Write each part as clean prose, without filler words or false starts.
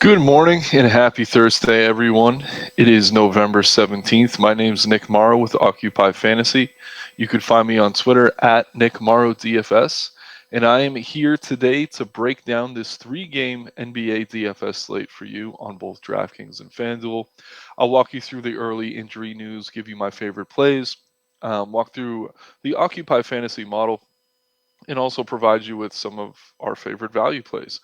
Good morning and happy Thursday, everyone. It is November 17th. My name is Nick Marro with Occupy Fantasy. You can find me on Twitter at Nick Marro DFS. And I am here today to break down this three-game NBA DFS slate for you on both DraftKings and FanDuel. I'll walk you through the early injury news, give you my favorite plays, walk through the Occupy Fantasy model, and also provide you with some of our favorite value plays.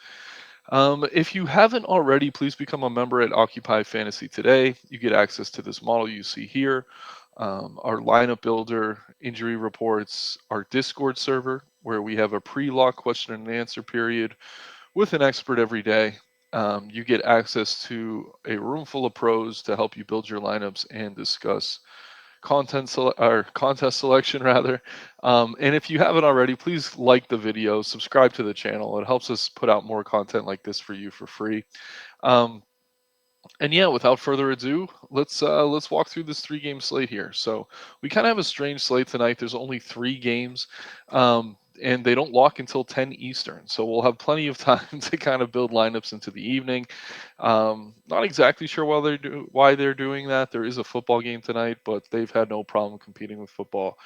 If you haven't already, please become a member at Occupy Fantasy today. You get access to this model you see here, our lineup builder, injury reports, our Discord server, where we have a pre-lock question and answer period with an expert every day. You get access to a room full of pros to help you build your lineups and discuss or contest selection rather. And if you haven't already, please like the video, subscribe to the channel. It helps us put out more content like this for you for free. Um, and yeah, without further ado, let's walk through this three-game slate here. So we kind of have a strange slate tonight. There's only three games, and they don't lock until 10 Eastern. So we'll have plenty of time to kind of build lineups into the evening. Not exactly sure why they're doing that. There is a football game tonight, but they've had no problem competing with football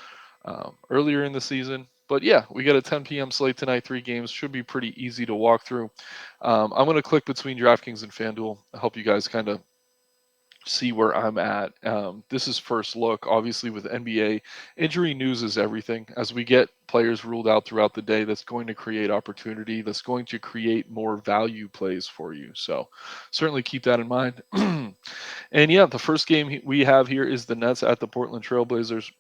earlier in the season. But yeah, we got a 10 p.m. slate tonight. Three games should be pretty easy to walk through. I'm going to click between DraftKings and FanDuel. Help you guys kind of see where I'm at. This is first look. Obviously, with NBA, injury news is everything. As we get players ruled out throughout the day, that's going to create opportunity. That's going to create more value plays for you. So certainly keep that in mind. And yeah, the first game we have here is the Nets at the Portland Trailblazers.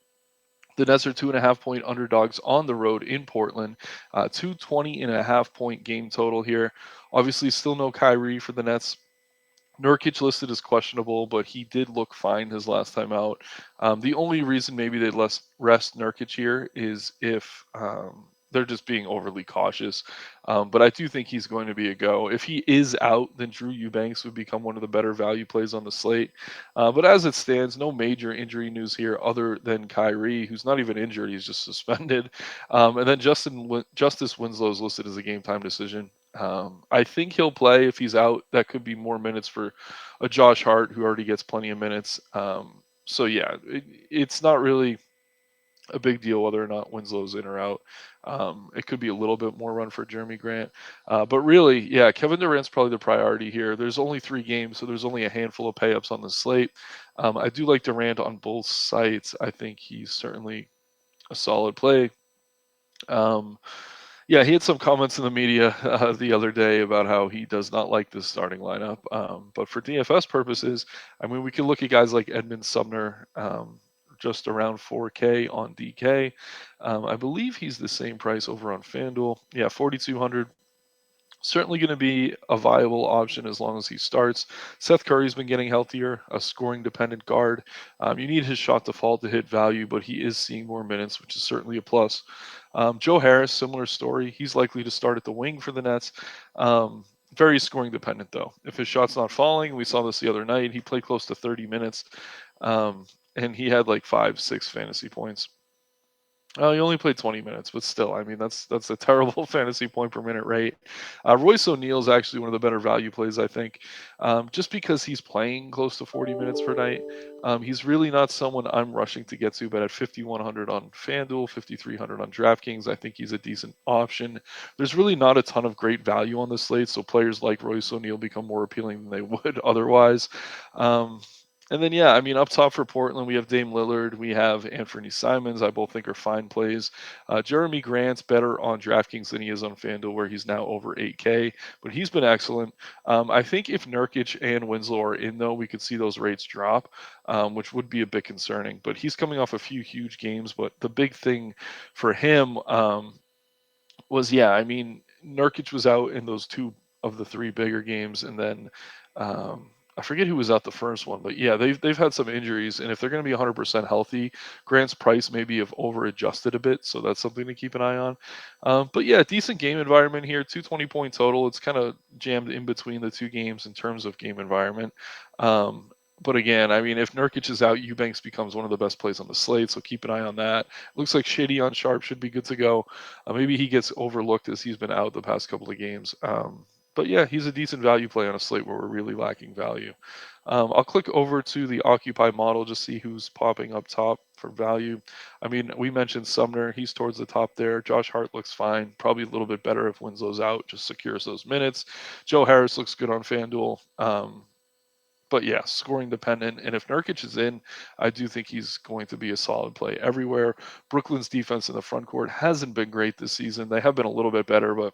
The Nets are 2.5-point underdogs on the road in Portland. 220.5-point game total here. Obviously, still no Kyrie for the Nets. Nurkic listed as questionable, but he did look fine his last time out. The only reason maybe they rest Nurkic here is if they're just being overly cautious. But I do think he's going to be a go. If he is out, then Drew Eubanks would become one of the better value plays on the slate. But as it stands, no major injury news here other than Kyrie, who's not even injured. He's just suspended. And then Justice Winslow is listed as a game time decision. I think he'll play. If he's out, that could be more minutes for a Josh Hart who already gets plenty of minutes. So yeah, it's not really a big deal whether or not Winslow's in or out. It could be a little bit more run for Jeremy Grant. But really, yeah, Kevin Durant's probably the priority here. There's only three games, so there's only a handful of pay-ups on the slate. I do like Durant on both sites. I think he's certainly a solid play. Yeah, he had some comments in the media the other day about how he does not like this starting lineup. But for DFS purposes, I mean, we could look at guys like Edmund Sumner, just around 4K on DK. I believe he's the same price over on FanDuel. Yeah, 4,200. Certainly going to be a viable option as long as he starts. Seth Curry's been getting healthier, a scoring dependent guard. You need his shot to fall to hit value, but he is seeing more minutes, which is certainly a plus. Joe Harris, similar story. He's likely to start at the wing for the Nets. Very scoring dependent, though. If his shot's not falling, we saw this the other night. He played close to 30 minutes, and he had like 5-6 fantasy points. Oh, he only played 20 minutes, but still, I mean, that's a terrible fantasy point per minute rate. Royce O'Neal is actually one of the better value plays, I think, just because he's playing close to 40 minutes per night. He's really not someone I'm rushing to get to, but at 5,100 on FanDuel, 5,300 on DraftKings, I think he's a decent option. There's really not a ton of great value on the slate, so players like Royce O'Neal become more appealing than they would otherwise. And then, yeah, I mean, up top for Portland, we have Dame Lillard. We have Anthony Simons. I both think are fine plays. Jeremy Grant's better on DraftKings than he is on FanDuel, where he's now over 8K, but he's been excellent. I think if Nurkic and Winslow are in, though, we could see those rates drop, which would be a bit concerning. But he's coming off a few huge games. But the big thing for him was, yeah, I mean, Nurkic was out in those two of the three bigger games, and then I forget who was out the first one, but yeah, they've had some injuries, and if they're going to be 100% healthy, Grant's price maybe have over adjusted a bit, so that's something to keep an eye on. But yeah, decent game environment here, 220-point total. It's kind of jammed in between the two games in terms of game environment. But again, I mean, if Nurkic is out, Eubanks becomes one of the best plays on the slate, so keep an eye on that. Looks like Shady on Sharp should be good to go. Maybe he gets overlooked as he's been out the past couple of games. But yeah, he's a decent value play on a slate where we're really lacking value. I'll click over to the Occupy model, just see who's popping up top for value. I mean, we mentioned Sumner. He's towards the top there. Josh Hart looks fine. Probably a little bit better if Winslow's out, just secures those minutes. Joe Harris looks good on FanDuel. But yeah, scoring dependent. And if Nurkic is in, I do think he's going to be a solid play everywhere. Brooklyn's defense in the front court hasn't been great this season. They have been a little bit better, but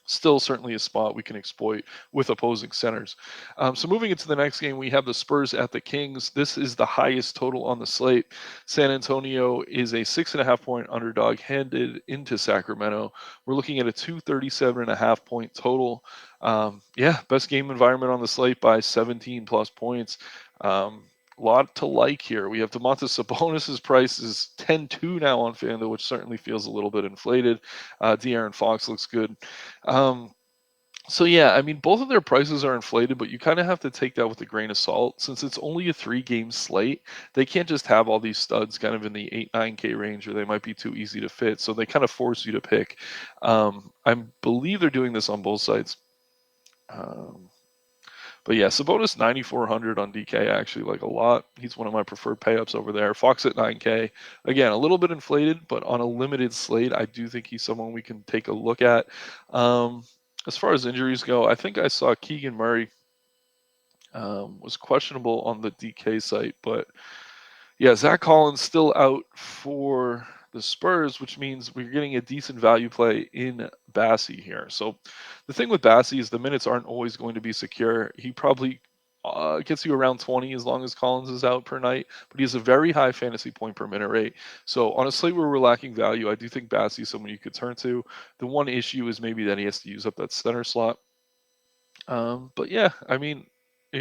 still certainly a spot we can exploit with opposing centers. So moving into the next game, we have the Spurs at the Kings. This is the highest total on the slate. San Antonio is a 6.5 point underdog handed into Sacramento. We're looking at a 237.5 point total. Yeah, best game environment on the slate by 17 plus points. Lot to like here. We have Domantas Sabonis' price is 10-2 now on FanDuel, which certainly feels a little bit inflated. De'Aaron Fox looks good. Um, so yeah, I mean, both of their prices are inflated, but you kind of have to take that with a grain of salt. Since it's only a 3 game slate, they can't just have all these studs kind of in the 8-9K range, or they might be too easy to fit. So they kind of force you to pick. I believe they're doing this on both sides. Um, but yeah, Sabonis 9,400 on DK, I actually like a lot. He's one of my preferred payups over there. Fox at 9K. Again, a little bit inflated, but on a limited slate, I do think he's someone we can take a look at. As far as injuries go, I think I saw Keegan Murray was questionable on the DK site, but yeah, Zach Collins still out for the Spurs, which means we're getting a decent value play in Bassey here. So the thing with Bassey is the minutes aren't always going to be secure. He probably gets you around 20 as long as Collins is out per night, but he has a very high fantasy point per minute rate. So on a slate where we're lacking value, I do think Bassey is someone you could turn to. The one issue is maybe that he has to use up that center slot. But yeah, I mean,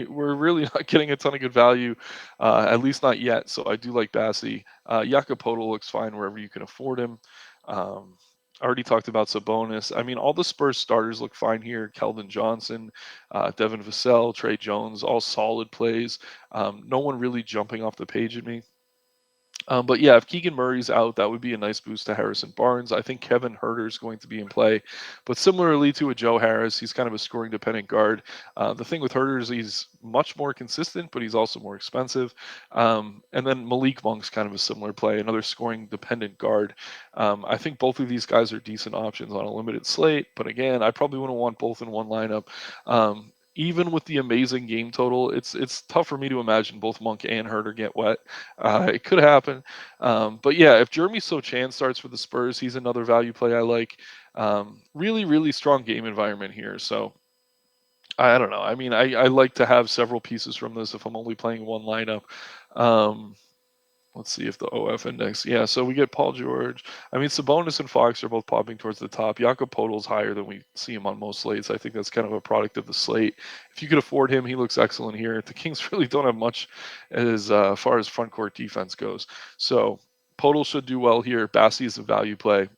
we're really not getting a ton of good value, at least not yet. So I do like Bassey. Jakob Poeltl looks fine wherever you can afford him. Um, already talked about Sabonis. I mean, all the Spurs starters look fine here. Keldon Johnson, Devin Vassell, Trey Jones, all solid plays. No one really jumping off the page at me. But yeah, if Keegan Murray's out, that would be a nice boost to Harrison Barnes. I think Kevin Herter's going to be in play. But similarly to a Joe Harris, he's kind of a scoring dependent guard. The thing with Herter is he's much more consistent, but he's also more expensive. And then Malik Monk's kind of a similar play, another scoring dependent guard. I think both of these guys are decent options on a limited slate. But again, I probably wouldn't want both in one lineup. Even with the amazing game total, it's tough for me to imagine both Monk and Herter get wet. It could happen. But yeah, if Jeremy Sochan starts for the Spurs, he's another value play I like. Really, really strong game environment here. So I don't know. I mean, I like to have several pieces from this if I'm only playing one lineup. Um, Let's see if the OF index. Yeah, so we get Paul George. I mean, Sabonis and Fox are both popping towards the top. Jakob Poeltl's higher than we see him on most slates. I think that's kind of a product of the slate. If you could afford him, he looks excellent here. The Kings really don't have much as far as front court defense goes. So Poeltl should do well here. Bassey is a value play.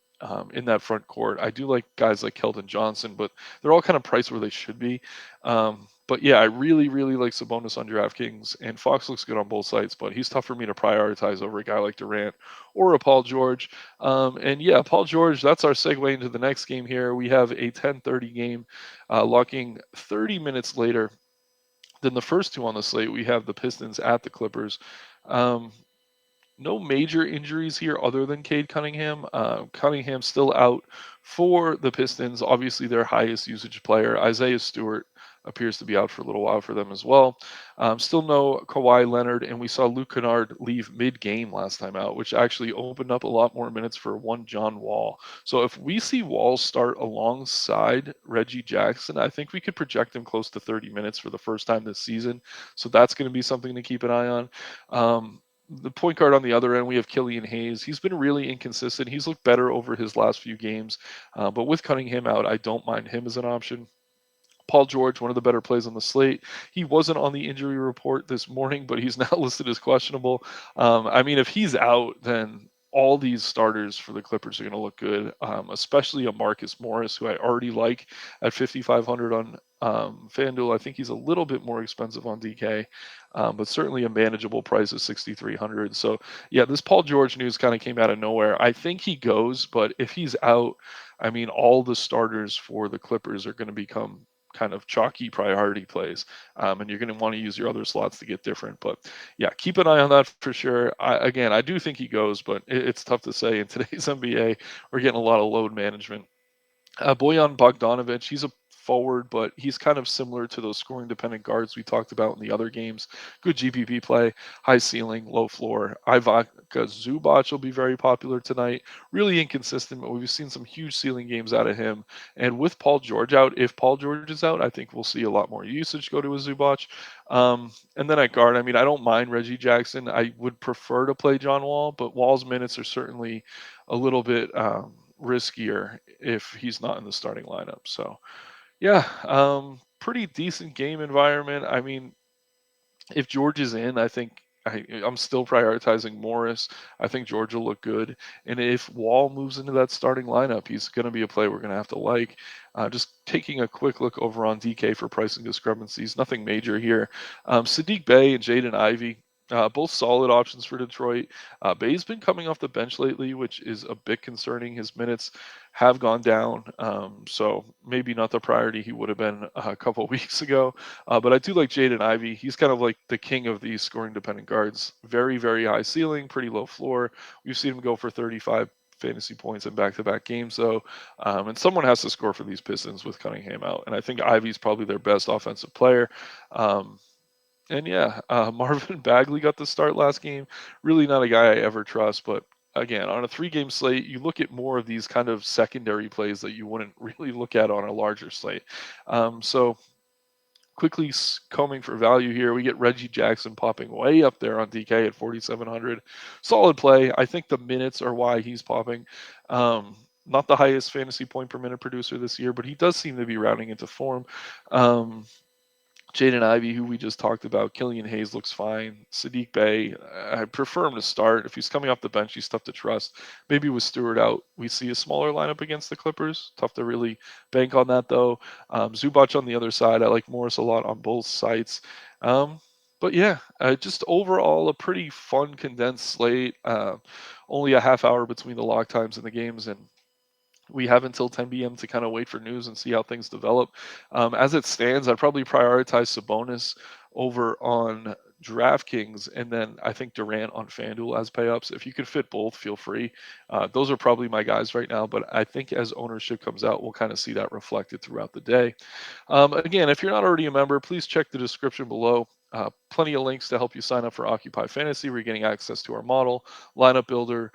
In that front court, I do like guys like Keldon Johnson, but they're all kind of priced where they should be. But yeah, I really, really like Sabonis on DraftKings, and Fox looks good on both sites, but he's tough for me to prioritize over a guy like Durant or a Paul George. And yeah, Paul George, that's our segue into the next game here. We have a 10:30 game, locking 30 minutes later than the first two on the slate. We have the Pistons at the Clippers. Um, no major injuries here other than Cade Cunningham. Cunningham still out for the Pistons. Obviously, their highest usage player, Isaiah Stewart, appears to be out for a little while for them as well. Still no Kawhi Leonard, and we saw Luke Kennard leave mid-game last time out, which actually opened up a lot more minutes for one John Wall. So if we see Wall start alongside Reggie Jackson, I think we could project him close to 30 minutes for the first time this season. So that's going to be something to keep an eye on. The point guard on the other end, we have Killian Hayes. He's been really inconsistent. He's looked better over his last few games, but with Cunningham out, I don't mind him as an option. Paul George, one of the better plays on the slate. He wasn't on the injury report this morning, but he's now listed as questionable. I mean, if he's out, then all these starters for the Clippers are going to look good, especially a Marcus Morris, who I already like at 5,500 on FanDuel. I think he's a little bit more expensive on DK, but certainly a manageable price of 6,300. So yeah, this Paul George news kind of came out of nowhere. I think he goes, but if he's out, I mean, all the starters for the Clippers are going to become kind of chalky priority plays, and you're going to want to use your other slots to get different. But yeah, keep an eye on that for sure. Again, I do think he goes, but it's tough to say in today's NBA. We're getting a lot of load management. Bojan Bogdanovic, he's a forward, but he's kind of similar to those scoring dependent guards we talked about in the other games. Good GPP play, high ceiling, low floor. Ivica Zubac will be very popular tonight. Really inconsistent, but we've seen some huge ceiling games out of him. And with Paul George out, if Paul George is out, I think we'll see a lot more usage go to a Zubac. And then at guard, I mean, I don't mind Reggie Jackson. I would prefer to play John Wall, but Wall's minutes are certainly a little bit riskier if he's not in the starting lineup. So yeah, pretty decent game environment. I mean, if George is in, I think I'm still prioritizing Morris. I think George will look good. And if Wall moves into that starting lineup, he's going to be a play we're going to have to like. Just taking a quick look over on DK for pricing discrepancies, nothing major here. Sadiq Bey and Jaden Ivey, both solid options for Detroit. Bay's been coming off the bench lately, which is a bit concerning. His minutes have gone down, so maybe not the priority he would have been a couple weeks ago. But I do like Jaden Ivey. He's kind of like the king of these scoring dependent guards. Very, very high ceiling, pretty low floor. We've seen him go for 35 fantasy points in back-to-back games, though. And someone has to score for these Pistons with Cunningham out. And I think Ivey's probably their best offensive player. Um, and yeah, Marvin Bagley got the start last game. Really not a guy I ever trust, but again, on a 3-game slate, you look at more of these kind of secondary plays that you wouldn't really look at on a larger slate. So quickly combing for value here, we get Reggie Jackson popping way up there on DK at 4,700. Solid play. I think the minutes are why he's popping. Not the highest fantasy point per minute producer this year, but he does seem to be rounding into form. Um, Jaden Ivey, who we just talked about, Killian Hayes looks fine. Sadiq Bey, I prefer him to start. If he's coming off the bench, he's tough to trust. Maybe with Stewart out, we see a smaller lineup against the Clippers. Tough to really bank on that, though. Zubac on the other side, I like Morris a lot on both sides. But yeah, just overall a pretty fun condensed slate. Only a half hour between the lock times and the games, and we have until 10 p.m. to kind of wait for news and see how things develop. As it stands, I'd probably prioritize Sabonis over on DraftKings, and then I think Durant on FanDuel as payups. If you could fit both, feel free. Those are probably my guys right now, but I think as ownership comes out, we'll kind of see that reflected throughout the day. Again, if you're not already a member, please check the description below. Plenty of links to help you sign up for Occupy Fantasy. We're getting access to our model, lineup builder,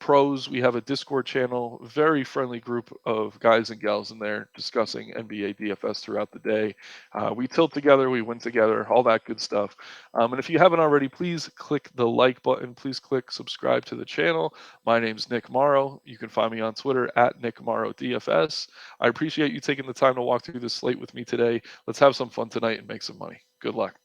pros. We have a Discord channel, very friendly group of guys and gals in there discussing NBA DFS throughout the day. We tilt together, we win together, all that good stuff. And if you haven't already, please click the like button. Please click subscribe to the channel. My name's Nick Marro. You can find me on Twitter at Nick Marro DFS. I appreciate you taking the time to walk through this slate with me today. Let's have some fun tonight and make some money. Good luck.